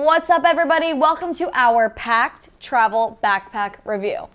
What's up, everybody? Welcome to our Pakt Travel Backpack review.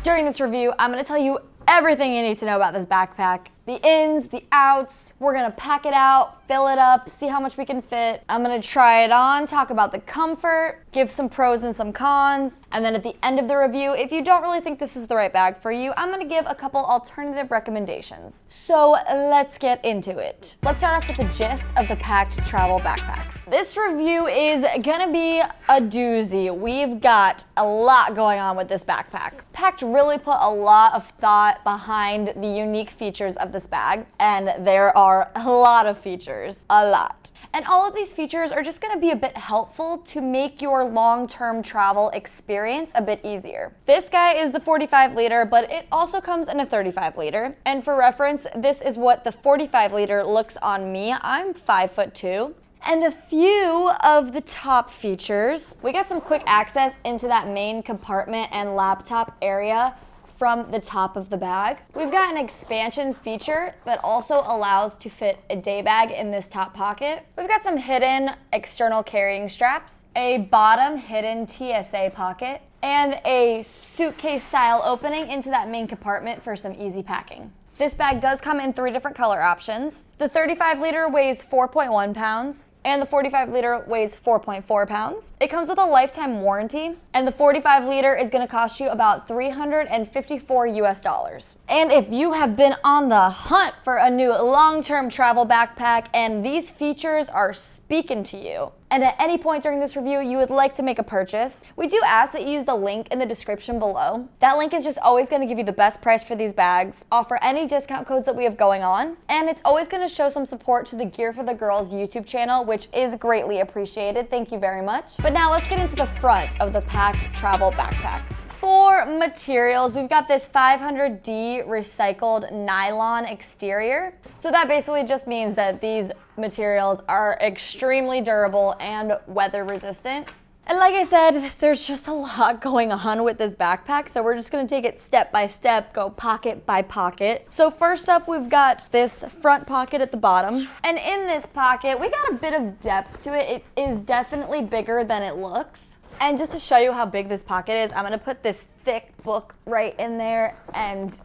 During this review, I'm going to tell you everything you need to know about this backpack. The ins, the outs, we're gonna pack it out, fill it up, see how much we can fit. I'm gonna try it on, talk about the comfort, give some pros and some cons, and then at the end of the review, if you don't really think this is the right bag for you, I'm gonna give a couple alternative recommendations. So let's get into it. Let's start off with the gist of the Pakt Travel Backpack. This review is gonna be a doozy. We've got a lot going on with this backpack. Pakt really put a lot of thought behind the unique features of this bag, and there are a lot of features, a lot. And all of these features are just gonna be a bit helpful to make your long-term travel experience a bit easier. This guy is the 45 liter, but it also comes in a 35 liter. And for reference, this is what the 45 liter looks on me. I'm 5'2". And a few of the top features. We got some quick access into that main compartment and laptop area from the top of the bag. We've got an expansion feature that also allows to fit a day bag in this top pocket. We've got some hidden external carrying straps, a bottom hidden TSA pocket, and a suitcase style opening into that main compartment for some easy packing. This bag does come in 3 different color options. The 35 liter weighs 4.1 pounds, and the 45 liter weighs 4.4 pounds. It comes with a lifetime warranty, and the 45 liter is gonna cost you about $354 US. And if you have been on the hunt for a new long-term travel backpack and these features are speaking to you, and at any point during this review you would like to make a purchase, we do ask that you use the link in the description below. That link is just always gonna give you the best price for these bags, offer any discount codes that we have going on, and it's always gonna show some support to the Gear for the Girls YouTube channel, which is greatly appreciated. Thank you very much. But now let's get into the front of the Pakt Travel Backpack. For materials, we've got this 500D recycled nylon exterior. So that basically just means that these materials are extremely durable and weather resistant. And like I said, there's just a lot going on with this backpack, so we're just gonna take it step by step, go pocket by pocket. So first up, we've got this front pocket at the bottom. And in this pocket, we got a bit of depth to it. It is definitely bigger than it looks. And just to show you how big this pocket is, I'm gonna put this thick book right in there, and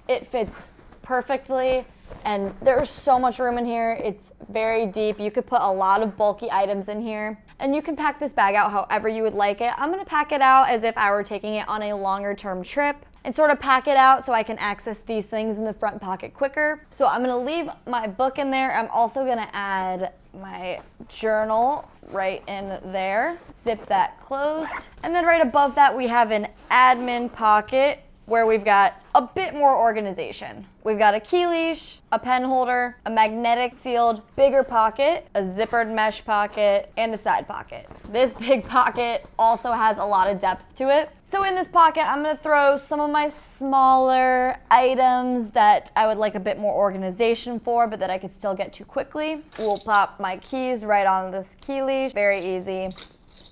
it fits perfectly. And there's so much room in here. It's very deep. You could put a lot of bulky items in here. And you can pack this bag out however you would like it. I'm gonna pack it out as if I were taking it on a longer term trip and sort of pack it out so I can access these things in the front pocket quicker. So I'm gonna leave my book in there. I'm also gonna add my journal right in there. Zip that closed. And then right above that, we have an admin pocket where we've got a bit more organization. We've got a key leash, a pen holder, a magnetic sealed bigger pocket, a zippered mesh pocket, and a side pocket. This big pocket also has a lot of depth to it. So in this pocket, I'm gonna throw some of my smaller items that I would like a bit more organization for, but that I could still get to quickly. We'll pop my keys right on this key leash, very easy.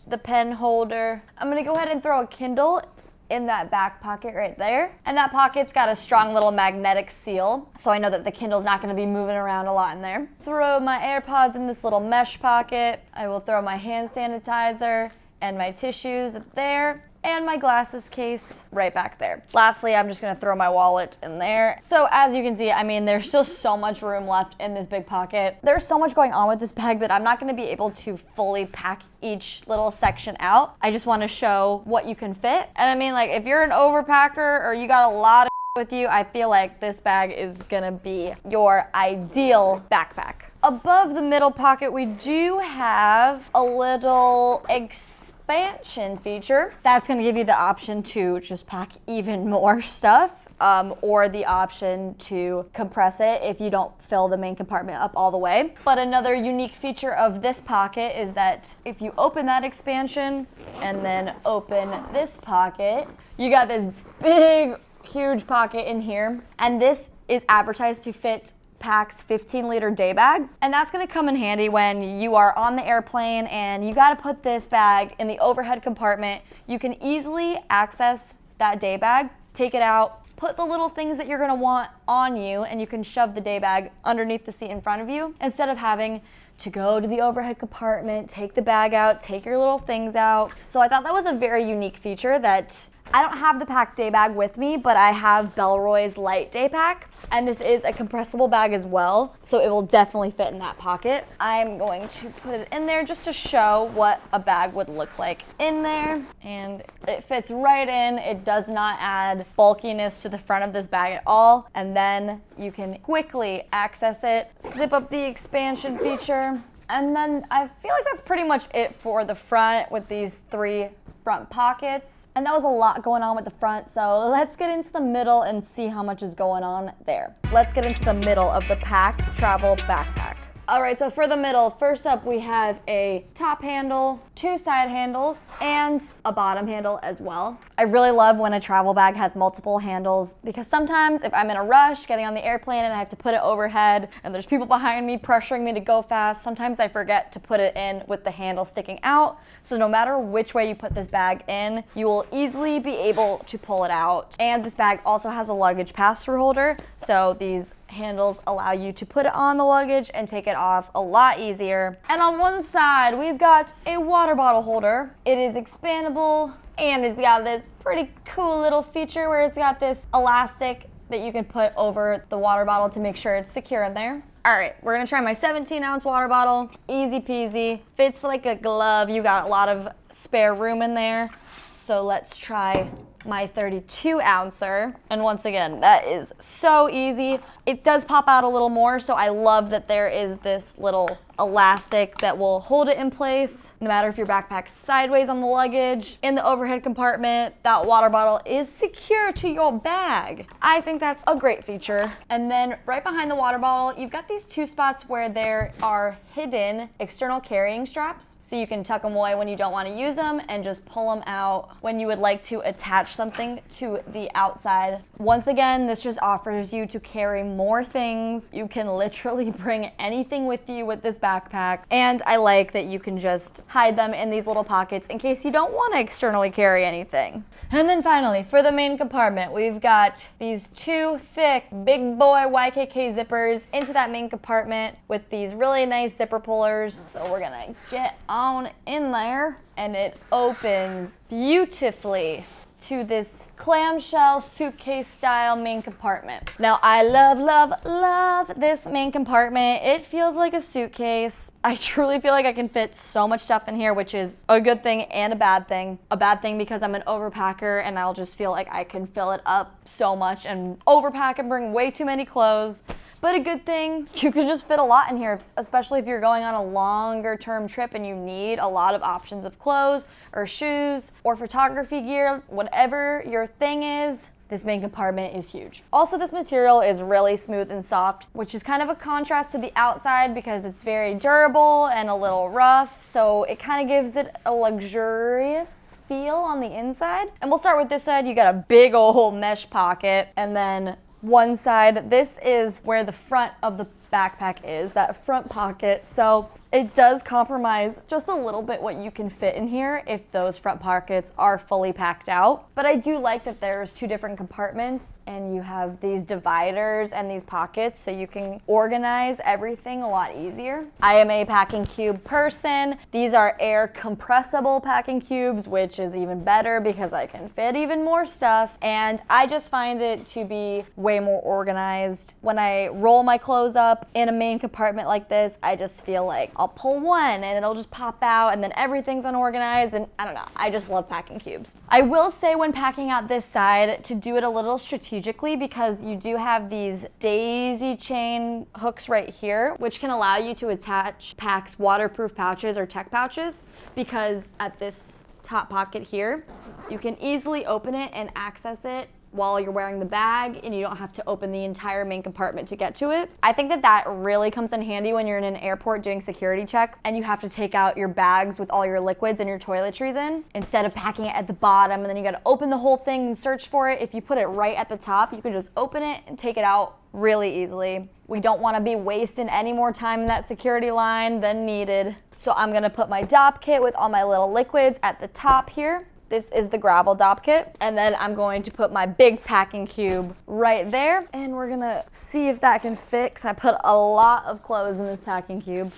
The pen holder. I'm gonna go ahead and throw a Kindle in that back pocket right there. And that pocket's got a strong little magnetic seal, so I know that the Kindle's not gonna be moving around a lot in there. Throw my AirPods in this little mesh pocket. I will throw my hand sanitizer and my tissues there, and my glasses case right back there. Lastly, I'm just gonna throw my wallet in there. So as you can see, I mean, there's still so much room left in this big pocket. There's so much going on with this bag that I'm not gonna be able to fully pack each little section out. I just wanna show what you can fit. And I mean, like, if you're an overpacker or you got a lot of with you, I feel like this bag is gonna be your ideal backpack. Above the middle pocket, we do have a little expansion feature. That's gonna give you the option to just pack even more stuff, or the option to compress it if you don't fill the main compartment up all the way. But another unique feature of this pocket is that if you open that expansion and then open this pocket, you got this big, huge pocket in here. And this is advertised to fit Pakt's 15-liter day bag, and that's gonna come in handy when you are on the airplane and you gotta put this bag in the overhead compartment. You can easily access that day bag, take it out, put the little things that you're gonna want on you, and you can shove the day bag underneath the seat in front of you instead of having to go to the overhead compartment, take the bag out, take your little things out. So I thought that was a very unique feature that I don't have the Pakt day bag with me, but I have Bellroy's light day pack, and this is a compressible bag as well, so it will definitely fit in that pocket. I'm going to put it in there just to show what a bag would look like in there, and it fits right in. It does not add bulkiness to the front of this bag at all, and then you can quickly access it, zip up the expansion feature, and then I feel like that's pretty much it for the front with these 3 front pockets. And that was a lot going on with the front, so let's get into the middle and see how much is going on there. Let's get into the middle of the Pakt Travel Backpack. All right, so for the middle, first up we have a top handle, 2 side handles, and a bottom handle as well. I really love when a travel bag has multiple handles because sometimes if I'm in a rush getting on the airplane and I have to put it overhead and there's people behind me pressuring me to go fast, sometimes I forget to put it in with the handle sticking out. So no matter which way you put this bag in, you will easily be able to pull it out. And this bag also has a luggage pass-through holder, so these handles allow you to put it on the luggage and take it off a lot easier. And on one side, we've got a water bottle holder. It is expandable, and it's got this pretty cool little feature where it's got this elastic that you can put over the water bottle to make sure it's secure in there. All right, we're gonna try my 17-ounce water bottle. Easy peasy, fits like a glove. You got a lot of spare room in there. So let's try my 32-ouncer. And once again, that is so easy. It does pop out a little more, so I love that there is this little elastic that will hold it in place. No matter if your backpack's sideways on the luggage, in the overhead compartment, that water bottle is secure to your bag. I think that's a great feature. And then right behind the water bottle, you've got these 2 spots where there are hidden external carrying straps. So you can tuck them away when you don't want to use them and just pull them out when you would like to attach something to the outside. Once again, this just offers you to carry more things. You can literally bring anything with you with this backpack, and I like that you can just hide them in these little pockets in case you don't want to externally carry anything. And then finally, for the main compartment, we've got these 2 thick big boy YKK zippers into that main compartment with these really nice zipper pullers. So we're gonna get on in there, and it opens beautifully to this clamshell suitcase style main compartment. Now I love this main compartment. It feels like a suitcase. I truly feel like I can fit so much stuff in here, which is a good thing and a bad thing. A bad thing because I'm an overpacker and I'll just feel like I can fill it up so much and overpack and bring way too many clothes. But a good thing, you can just fit a lot in here, especially if you're going on a longer term trip and you need a lot of options of clothes or shoes or photography gear, whatever your thing is. This main compartment is huge. Also, this material is really smooth and soft, which is kind of a contrast to the outside because it's very durable and a little rough. So it kind of gives it a luxurious feel on the inside. And we'll start with this side. You got a big old mesh pocket, and then one side, this is where the front of the backpack is, that front pocket. So it does compromise just a little bit what you can fit in here if those front pockets are fully packed out. But I do like that there's 2 different compartments and you have these dividers and these pockets so you can organize everything a lot easier. I am a packing cube person. These are air compressible packing cubes, which is even better because I can fit even more stuff. And I just find it to be way more organized. When I roll my clothes up in a main compartment like this, I just feel like I'll pull one and it'll just pop out and then everything's unorganized, and I don't know, I just love packing cubes. I will say when packing out this side to do it a little strategically because you do have these daisy chain hooks right here, which can allow you to attach Pakt's waterproof pouches or tech pouches, because at this top pocket here, you can easily open it and access it while you're wearing the bag, and you don't have to open the entire main compartment to get to it. I think that that really comes in handy when you're in an airport doing security check and you have to take out your bags with all your liquids and your toiletries in, instead of packing it at the bottom and then you gotta open the whole thing and search for it. If you put it right at the top, you can just open it and take it out really easily. We don't wanna be wasting any more time in that security line than needed. So I'm gonna put my DOP kit with all my little liquids at the top here. This is the gravel dop kit. And then I'm going to put my big packing cube right there. And we're gonna see if that can fit, because I put a lot of clothes in this packing cube.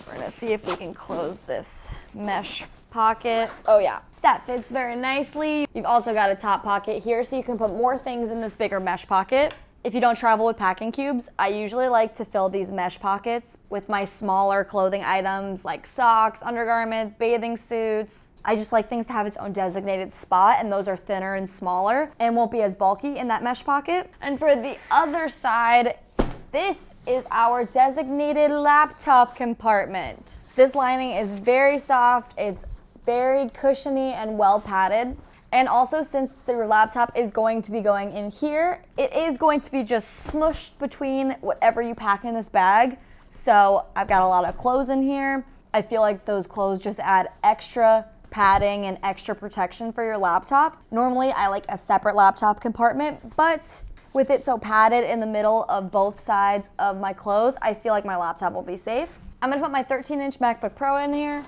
We're gonna see if we can close this mesh pocket. Oh yeah, that fits very nicely. You've also got a top pocket here, so you can put more things in this bigger mesh pocket. If you don't travel with packing cubes, I usually like to fill these mesh pockets with my smaller clothing items like socks, undergarments, bathing suits. I just like things to have its own designated spot, and those are thinner and smaller and won't be as bulky in that mesh pocket. And for the other side, this is our designated laptop compartment. This lining is very soft, it's very cushiony and well padded. And also, since the laptop is going to be going in here, it is going to be just smushed between whatever you pack in this bag. So I've got a lot of clothes in here. I feel like those clothes just add extra padding and extra protection for your laptop. Normally, I like a separate laptop compartment, but with it so padded in the middle of both sides of my clothes, I feel like my laptop will be safe. I'm gonna put my 13-inch MacBook Pro in here,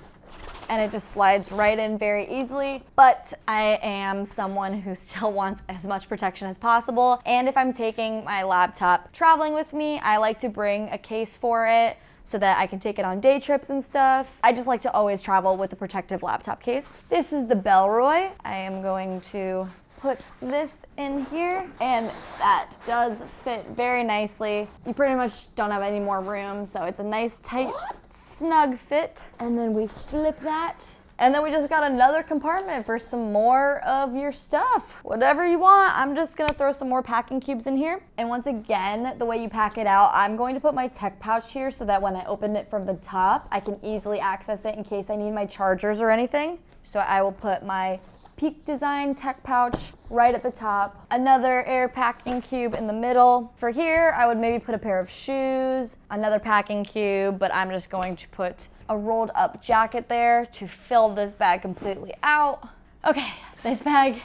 and it just slides right in very easily. But I am someone who still wants as much protection as possible. And if I'm taking my laptop traveling with me, I like to bring a case for it so that I can take it on day trips and stuff. I just like to always travel with a protective laptop case. This is the Bellroy. I am going to put this in here, and that does fit very nicely. You pretty much don't have any more room, so it's a nice, tight, snug fit. And then we flip that, and then we just got another compartment for some more of your stuff. Whatever you want. I'm just gonna throw some more packing cubes in here. And once again, the way you pack it out, I'm going to put my tech pouch here so that when I open it from the top, I can easily access it in case I need my chargers or anything. So I will put my Peak Design tech pouch right at the top. Another air packing cube in the middle. For here, I would maybe put a pair of shoes, another packing cube, but I'm just going to put a rolled up jacket there to fill this bag completely out. Okay, this bag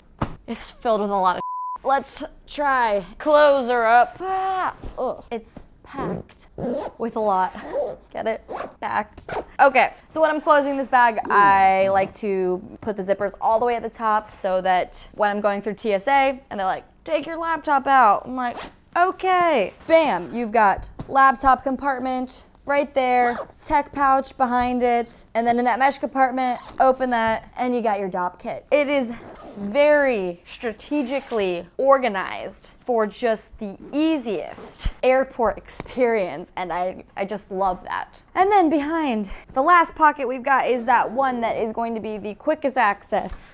is filled with a lot of Let's try. Clothes are up. It's packed with a lot. Get it? Packed. Okay, so when I'm closing this bag, I like to put the zippers all the way at the top so that when I'm going through TSA and they're like, take your laptop out, I'm like, okay. Bam, you've got laptop compartment right there, tech pouch behind it, and then in that mesh compartment, open that, and you got your dop kit. It is very strategically organized for just the easiest airport experience, and I just love that. And then behind, the last pocket we've got is that one that is going to be the quickest access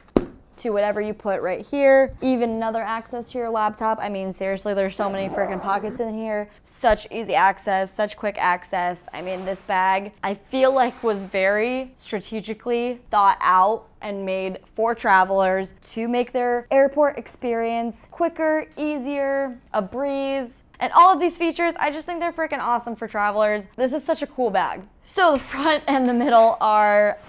to whatever you put right here. Even another access to your laptop. I mean, seriously, there's so many freaking pockets in here. Such easy access, such quick access. I mean, this bag, I feel like was very strategically thought out and made for travelers to make their airport experience quicker, easier, a breeze. And all of these features, I just think they're freaking awesome for travelers. This is such a cool bag. So the front and the middle are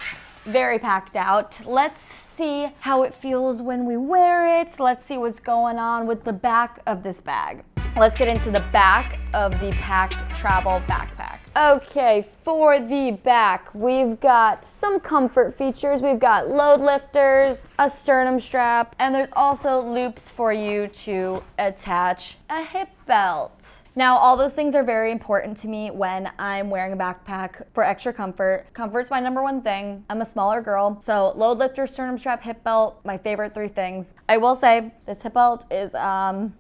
very packed out. Let's see how it feels when we wear it. Let's see what's going on with the back of this bag. Let's get into the back of the Pakt Travel Backpack. Okay, for the back, we've got some comfort features. We've got load lifters, a sternum strap, and there's also loops for you to attach a hip belt. Now, all those things are very important to me when I'm wearing a backpack for extra comfort. Comfort's my number one thing. I'm a smaller girl, so load lifter, sternum strap, hip belt, my favorite three things. I will say this hip belt is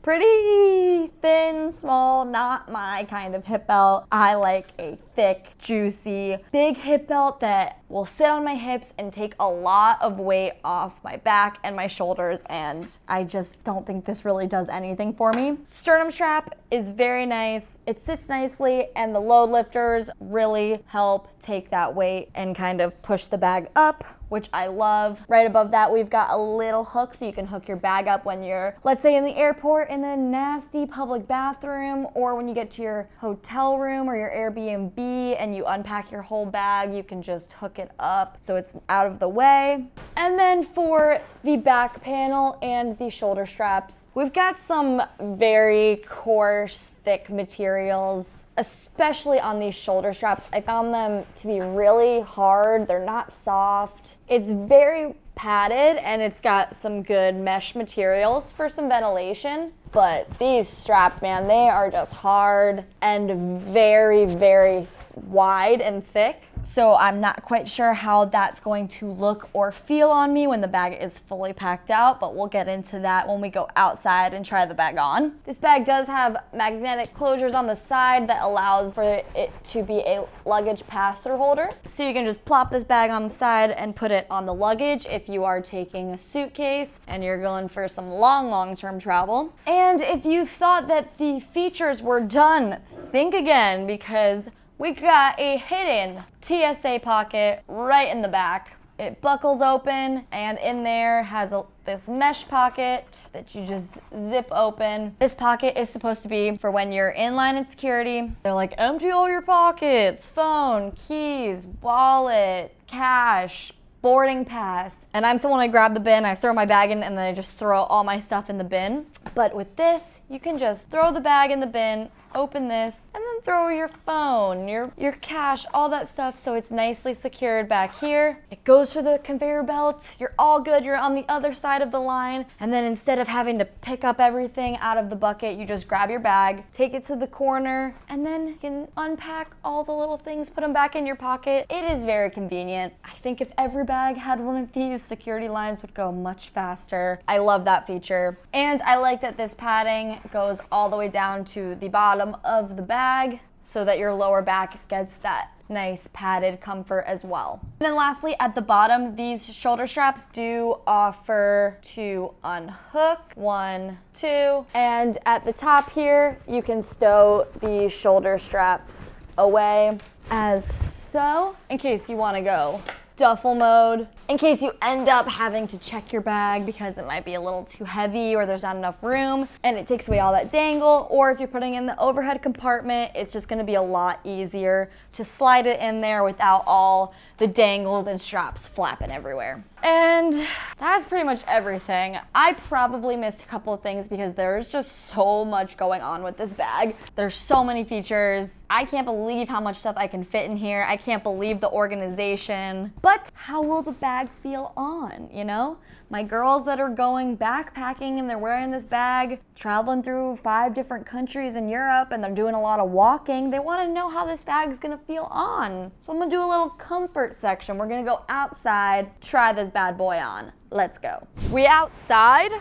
pretty thin, small, not my kind of hip belt. I like a thick, juicy, big hip belt that will sit on my hips and take a lot of weight off my back and my shoulders, and I just don't think this really does anything for me. Sternum strap is very nice. It sits nicely, and the load lifters really help take that weight and kind of push the bag up, which I love. Right above that, we've got a little hook so you can hook your bag up when you're, let's say, in the airport in a nasty public bathroom, or when you get to your hotel room or your Airbnb and you unpack your whole bag, you can just hook it up so it's out of the way. And then for the back panel and the shoulder straps, we've got some very coarse, thick materials, especially on these shoulder straps. I found them to be really hard. They're not soft. It's very padded and it's got some good mesh materials for some ventilation. But these straps, man, they are just hard and very, very wide and thick. So I'm not quite sure how that's going to look or feel on me when the bag is fully packed out, but we'll get into that when we go outside and try the bag on. This bag does have magnetic closures on the side that allows for it to be a luggage pass-through holder. So you can just plop this bag on the side and put it on the luggage if you are taking a suitcase and you're going for some long-term travel. And if you thought that the features were done, think again, because we got a hidden TSA pocket right in the back. It buckles open, and in there has this mesh pocket that you just zip open. This pocket is supposed to be for when you're in line at security. They're like, empty all your pockets, phone, keys, wallet, cash, boarding pass. And I'm someone, I grab the bin, I throw my bag in, and then I just throw all my stuff in the bin. But with this, you can just throw the bag in the bin, open this, and then throw your phone, your cash, all that stuff, so it's nicely secured back here. It goes through the conveyor belt. You're all good. You're on the other side of the line. And then instead of having to pick up everything out of the bucket, you just grab your bag, take it to the corner, and then you can unpack all the little things, put them back in your pocket. It is very convenient. I think if every bag had one of these, security lines would go much faster. I love that feature. And I like that this padding goes all the way down to the bottom of the bag so that your lower back gets that nice padded comfort as well. And then lastly, at the bottom, these shoulder straps do offer to unhook, 1, 2, and at the top here, you can stow the shoulder straps away as so, in case you want to go duffel mode, in case you end up having to check your bag because it might be a little too heavy or there's not enough room and it takes away all that dangle, or if you're putting in the overhead compartment, it's just going to be a lot easier to slide it in there without all the dangles and straps flapping everywhere. And that's pretty much everything. I probably missed a couple of things because there's just so much going on with this bag. There's so many features. I can't believe how much stuff I can fit in here. I can't believe the organization. But how will the bag feel on, you know? My girls that are going backpacking and they're wearing this bag, traveling through 5 different countries in Europe, and they're doing a lot of walking, they want to know how this bag is going to feel on. So I'm going to do a little comfort section. We're going to go outside, try this bad boy on. Let's go. We outside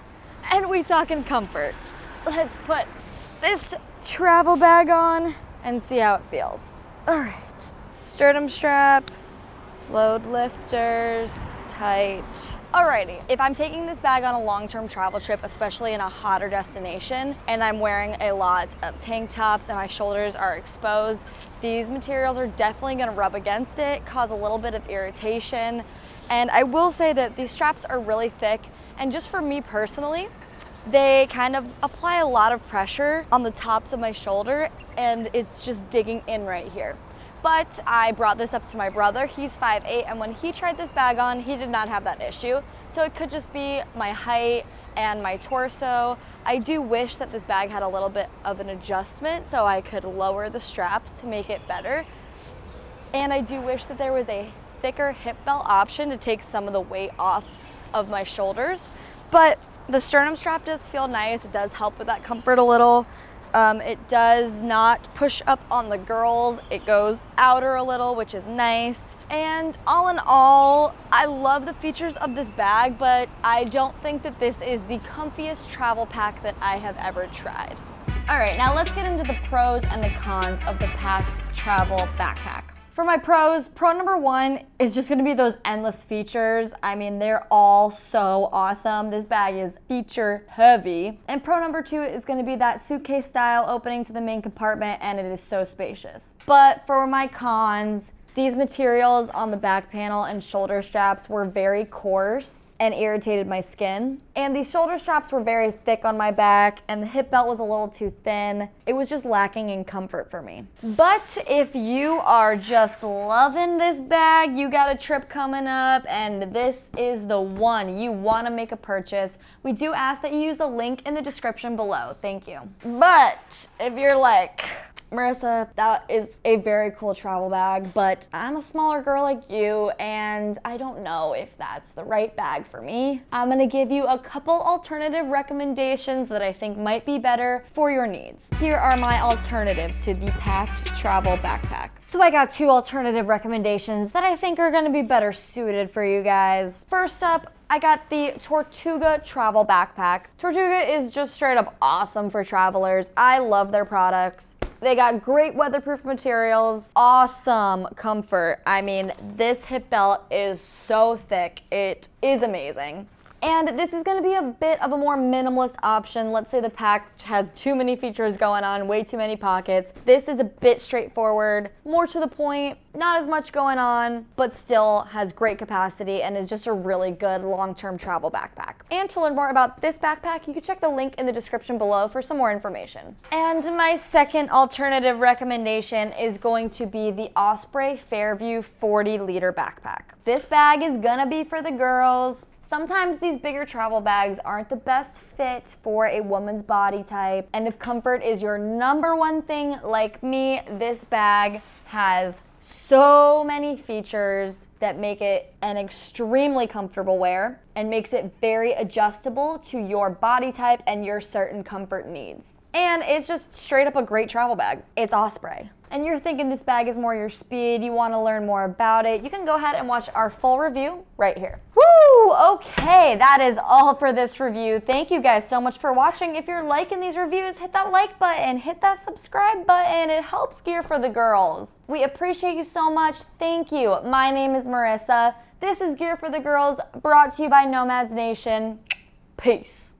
and we talking comfort. Let's put this travel bag on and see how it feels. All right, sternum strap, load lifters, tight. Alrighty, if I'm taking this bag on a long-term travel trip, especially in a hotter destination, and I'm wearing a lot of tank tops and my shoulders are exposed, these materials are definitely gonna rub against it, cause a little bit of irritation. And I will say that these straps are really thick, and just for me personally, they kind of apply a lot of pressure on the tops of my shoulder, and it's just digging in right here. But I brought this up to my brother, he's 5'8", and when he tried this bag on, he did not have that issue. So it could just be my height and my torso. I do wish that this bag had a little bit of an adjustment so I could lower the straps to make it better. And I do wish that there was a thicker hip belt option to take some of the weight off of my shoulders. But the sternum strap does feel nice, it does help with that comfort a little. It does not push up on the girls. It goes outer a little, which is nice. And all in all, I love the features of this bag, but I don't think that this is the comfiest travel pack that I have ever tried. All right, now let's get into the pros and the cons of the Pakt Travel Backpack. For my pros, pro number 1 is just gonna be those endless features. I mean, they're all so awesome. This bag is feature heavy. And pro number 2 is gonna be that suitcase style opening to the main compartment, and it is so spacious. But for my cons, these materials on the back panel and shoulder straps were very coarse and irritated my skin. And these shoulder straps were very thick on my back, and the hip belt was a little too thin. It was just lacking in comfort for me. But if you are just loving this bag, you got a trip coming up, and this is the one. You wanna make a purchase. We do ask that you use the link in the description below. Thank you. But if you're like, Marissa, that is a very cool travel bag, but I'm a smaller girl like you, and I don't know if that's the right bag for me. I'm gonna give you a couple alternative recommendations that I think might be better for your needs. Here are my alternatives to the Pakt Travel Backpack. So I got 2 alternative recommendations that I think are gonna be better suited for you guys. First up, I got the Tortuga Travel Backpack. Tortuga is just straight up awesome for travelers. I love their products. They got great weatherproof materials, awesome comfort. I mean, this hip belt is so thick, it is amazing. And this is gonna be a bit of a more minimalist option. Let's say the Pakt had too many features going on, way too many pockets. This is a bit straightforward, more to the point, not as much going on, but still has great capacity and is just a really good long-term travel backpack. And to learn more about this backpack, you can check the link in the description below for some more information. And my second alternative recommendation is going to be the Osprey Fairview 40-liter backpack. This bag is gonna be for the girls. Sometimes these bigger travel bags aren't the best fit for a woman's body type, and if comfort is your number one thing like me, this bag has so many features that make it an extremely comfortable wear and makes it very adjustable to your body type and your certain comfort needs. And it's just straight up a great travel bag. It's Osprey. And you're thinking this bag is more your speed, you want to learn more about it, you can go ahead and watch our full review right here. Woo! Okay, that is all for this review. Thank you guys so much for watching. If you're liking these reviews, hit that like button, hit that subscribe button. It helps Gear for the Girls. We appreciate you so much. Thank you. My name is Marissa. This is Gear for the Girls, brought to you by Nomads Nation. Peace.